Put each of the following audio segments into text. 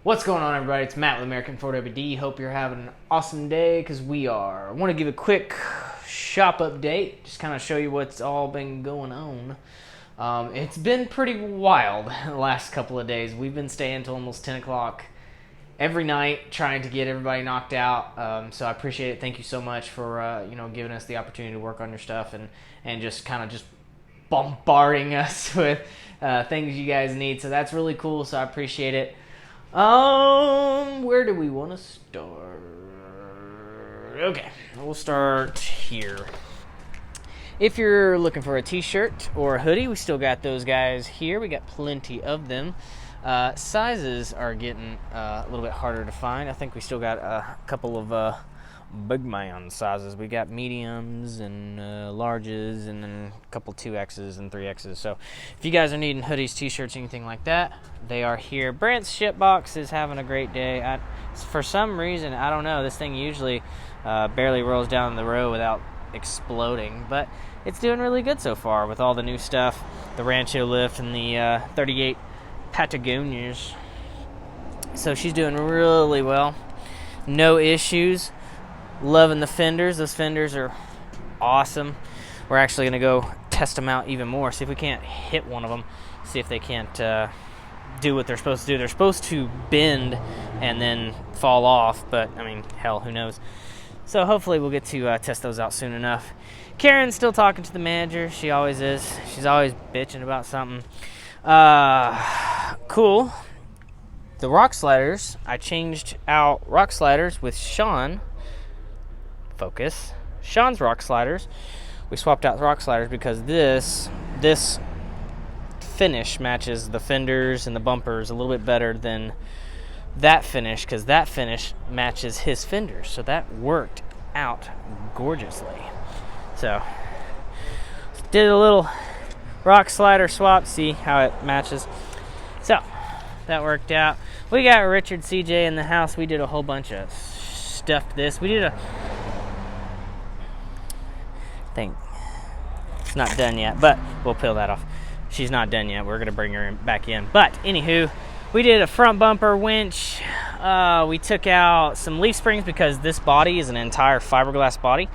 What's going on, everybody? It's Matt with American Ford OBD. Hope you're having an awesome day, because we are. I want to give a quick shop update, just kind of show you what's all been going on. It's been pretty wild the last couple of days. We've been staying until almost 10 o'clock every night trying to get everybody knocked out. So I appreciate it. Thank you so much for giving us the opportunity to work on your stuff and just kind of just bombarding us with things you guys need. So that's really cool. So I appreciate it. Where do we want to start? Okay, we'll start here. If you're looking for a t-shirt or a hoodie, we still got those guys here. We got plenty of them. Sizes are getting a little bit harder to find. I think we still got a couple of big man sizes. We got mediums and larges, and then a couple 2Xs and 3Xs. So if you guys are needing hoodies, t-shirts, anything like that, they are here. Brent's Shipbox is having a great day. For some reason, I don't know, this thing usually barely rolls down the road without exploding, but it's doing really good so far with all the new stuff, the Rancho lift and the 38 Patagonias. So she's doing really well. No issues. Loving the fenders. Those fenders are awesome. We're actually going to go test them out even more, see if we can't hit one of them, see if they can't do what they're supposed to do. They're supposed to bend and then fall off, but I mean, hell, who knows. So hopefully we'll get to test those out soon enough. Karen's still talking to the manager. She always is. She's always bitching about something. Cool. The rock sliders, I changed out rock sliders with Sean's rock sliders. We swapped out rock sliders because this finish matches the fenders and the bumpers a little bit better than that finish, because that finish matches his fenders. So that worked out gorgeously. So did a little rock slider swap, see how it matches. So that worked out. We got Richard CJ in the house. We did a whole bunch of stuff to this. We did a thing. It's not done yet, but we'll peel that off. She's not done yet. We're gonna bring her back in. But anywho, we did a front bumper winch. We took out some leaf springs because this body is an entire fiberglass body.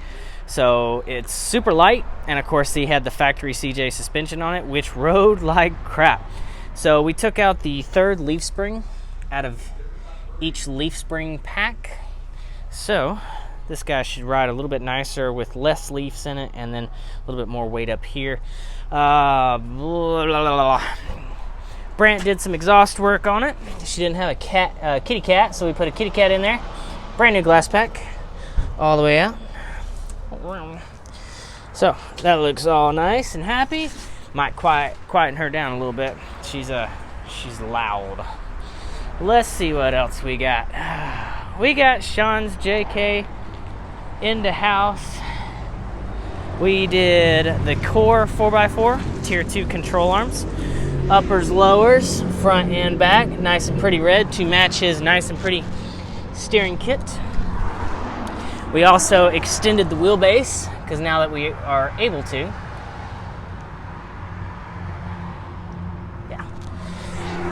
So it's super light, and of course he had the factory CJ suspension on it, which rode like crap. So we took out the third leaf spring out of each leaf spring pack. So this guy should ride a little bit nicer with less leaves in it, and then a little bit more weight up here. Brant did some exhaust work on it. She didn't have a kitty cat, so we put a kitty cat in there. Brand new glass pack all the way out. So that looks all nice and happy. Might quieten her down a little bit. She's loud. Let's see what else we got. We got Sean's JK in the house. We did the core 4x4 tier 2 control arms, uppers, lowers, front and back, nice and pretty red to match his nice and pretty steering kit. We also extended the wheelbase, because now that we are able to. Yeah.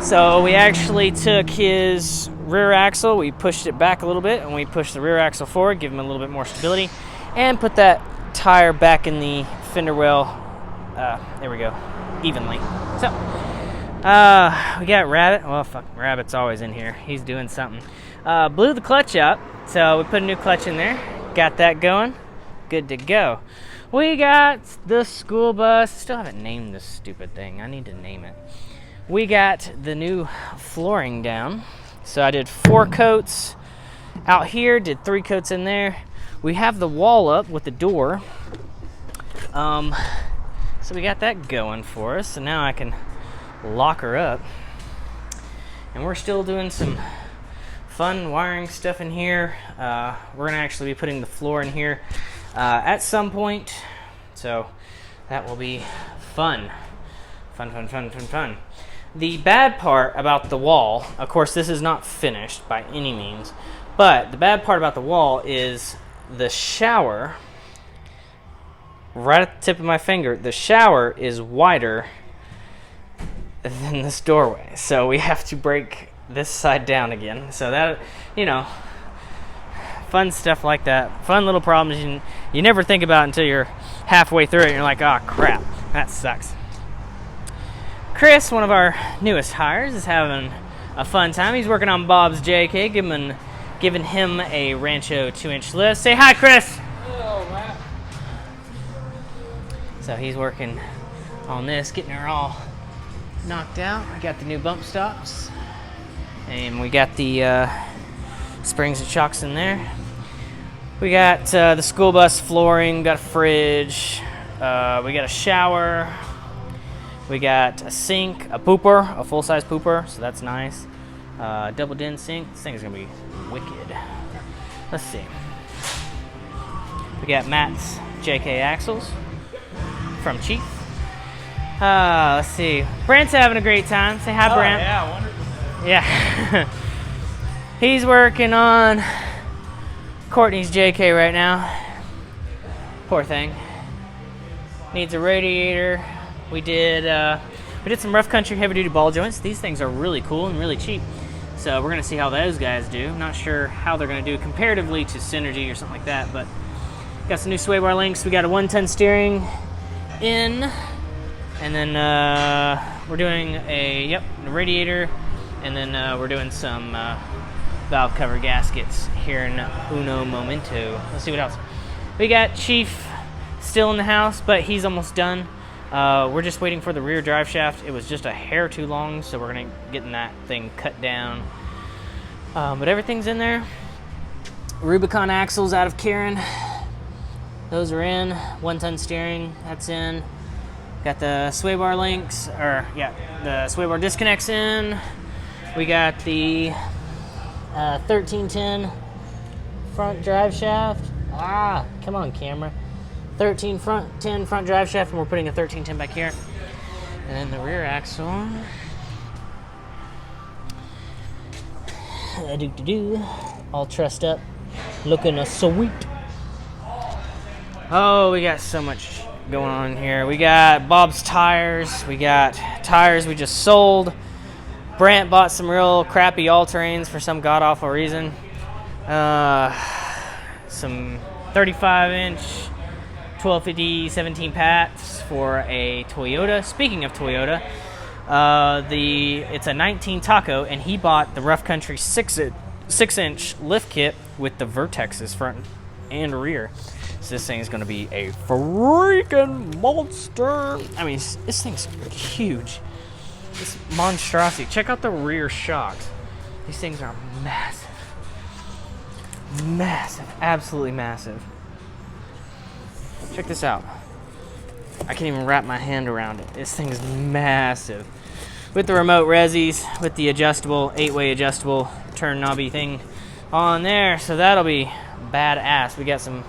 So we actually took his rear axle, we pushed it back a little bit, and we pushed the rear axle forward, give him a little bit more stability, and put that tire back in the fender well, there we go, evenly. So, we got Rabbit. Well, fuck, Rabbit's always in here. He's doing something. Blew the clutch up, so we put a new clutch in there. Got that going. Good to go. We got the school bus. Still haven't named this stupid thing. I need to name it. We got the new flooring down. So I did 4 coats out here, did 3 coats in there. We have the wall up with the door. So we got that going for us. So now I can lock her up. And we're still doing some fun wiring stuff in here. We're gonna actually be putting the floor in here at some point. So that will be fun. Fun. The bad part about the wall, of course this is not finished by any means, but the bad part about the wall is the shower, right at the tip of my finger, the shower is wider than this doorway. So we have to break this side down again. So that, you know, fun stuff like that. Fun little problems you never think about until you're halfway through it and you're like, oh crap, that sucks. Chris, one of our newest hires, is having a fun time. He's working on Bob's JK, giving him a Rancho 2-inch lift. Say hi, Chris. Hello, Matt. So he's working on this, getting her all knocked out. I got the new bump stops, and we got the springs and shocks in there. We got the school bus flooring, got a fridge, we got a shower, we got a sink, a pooper, a full-size pooper, so that's nice. Double den sink. This thing is gonna be wicked. Let's see. We got Matt's JK axles from Chief. Let's see. Brent's having a great time. Say hi, Brent. Yeah, wonderful. Yeah. He's working on Courtney's JK right now. Poor thing. Needs a radiator. We did some rough country heavy duty ball joints. These things are really cool and really cheap. So we're gonna see how those guys do. Not sure how they're gonna do comparatively to Synergy or something like that, but got some new sway bar links. We got a 1-ton steering in, and then we're doing a radiator, and then we're doing some valve cover gaskets here in uno momento. Let's see what else. We got Chief still in the house, but he's almost done. We're just waiting for the rear drive shaft. It was just a hair too long, so we're gonna get that thing cut down. But everything's in there. Rubicon axles out of Karen. Those are in. 1-ton steering, that's in. Got the sway bar links, the sway bar disconnects in. We got the 1310 front drive shaft. Come on, camera. 10 front drive shaft, and we're putting a 1310 back here. And then the rear axle. All trussed up, looking sweet. Oh, we got so much going on here. We got Bob's tires. We got tires we just sold. Brant bought some real crappy all-terrains for some god-awful reason. Some 35-inch 1250 17 pats for a Toyota. Speaking of Toyota, it's a 19 Taco, and he bought the Rough Country 6-inch lift kit with the vertexes front and rear. So this thing is going to be a freaking monster. I mean, this thing's huge. This monstrosity. Check out the rear shocks. These things are massive. Massive. Absolutely massive. Check this out. I can't even wrap my hand around it. This thing is massive. With the remote resis, with the adjustable, 8-way adjustable turn knobby thing on there. So that'll be badass. We got some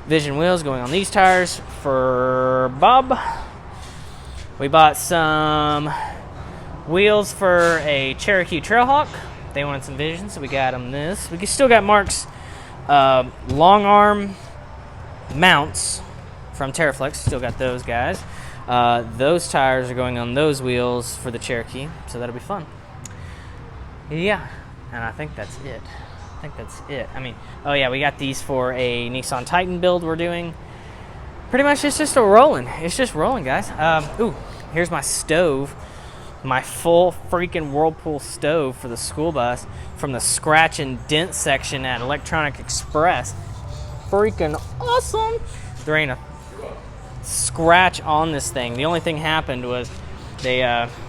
Vision wheels going on these tires for Bob. We bought some wheels for a Cherokee Trailhawk. They wanted some Vision, so we got them this. We still got Mark's long arm mounts from Terraflex. Still got those guys. Those tires are going on those wheels for the Cherokee, so that'll be fun. Yeah, and I think that's it. I mean, oh yeah, we got these for a Nissan Titan build we're doing. Pretty much it's just rolling. It's just rolling, guys. Ooh, here's my stove. My full freaking Whirlpool stove for the school bus from the scratch and dent section at Electronic Express. Freaking awesome. There ain't a scratch on this thing. The only thing happened was they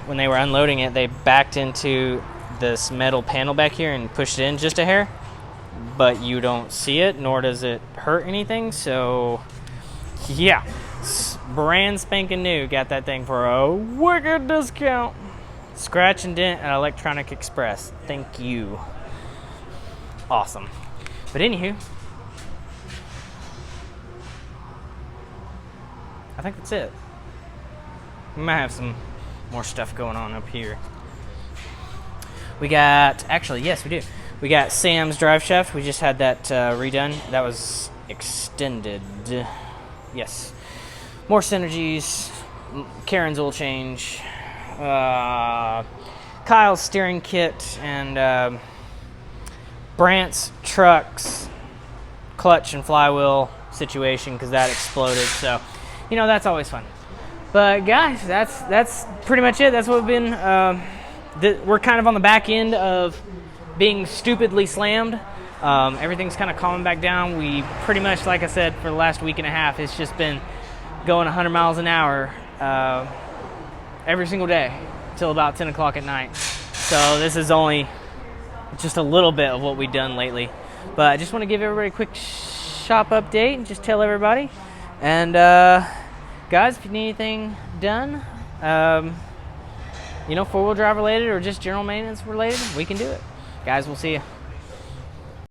when they were unloading it, they backed into this metal panel back here and pushed it in just a hair, but you don't see it, nor does it hurt anything. So yeah, brand spanking new. Got that thing for a wicked discount. Scratch and dent at Electronic Express. Thank you. Awesome. But anywho, I think that's it. We might have some more stuff going on up here. We got, actually, yes, we do. We got Sam's drive shaft. We just had that redone. That was extended. Yes. More Synergies. Karen's oil change. Kyle's steering kit and Brant's truck's clutch and flywheel situation because that exploded. So, you know, that's always fun. But guys, that's pretty much it. That's what we've been. We're kind of on the back end of being stupidly slammed. Everything's kind of calming back down. We pretty much, like I said, for the last week and a half, it's just been going 100 miles an hour every single day till about 10 o'clock at night. So this is only just a little bit of what we've done lately. But I just want to give everybody a quick shop update and just tell everybody. And guys, if you need anything done, you know, four-wheel drive related or just general maintenance related, we can do it. Guys, we'll see you.